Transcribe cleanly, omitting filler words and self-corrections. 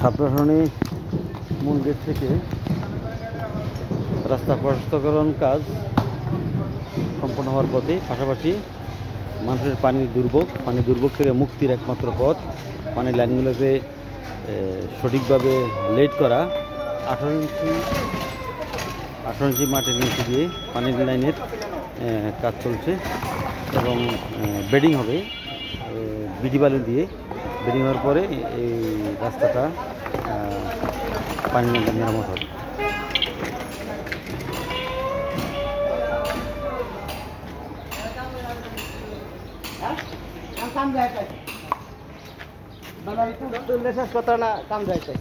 সাপ্তাহনী মূল গেট থেকে রাস্তা প্রশস্তকরণ কাজ সম্পন্ন হওয়ার পথে, পাশাপাশি মানুষের পানি দুর্ভোগ থেকে মুক্তির একমাত্র পথ পানির লাইনগুলোকে সঠিকভাবে লেট করা। 18 ইঞ্চি মাটির নিচে দিয়ে পানির লাইনের কাজ চলছে এবং বেডিং হবে বিডি বালু দিয়ে। বেডিং হওয়ার পরে এই রাস্তাটা পানি মেরামত হবে। काम जायचं मला শেষ কথা না কাম যাইছে।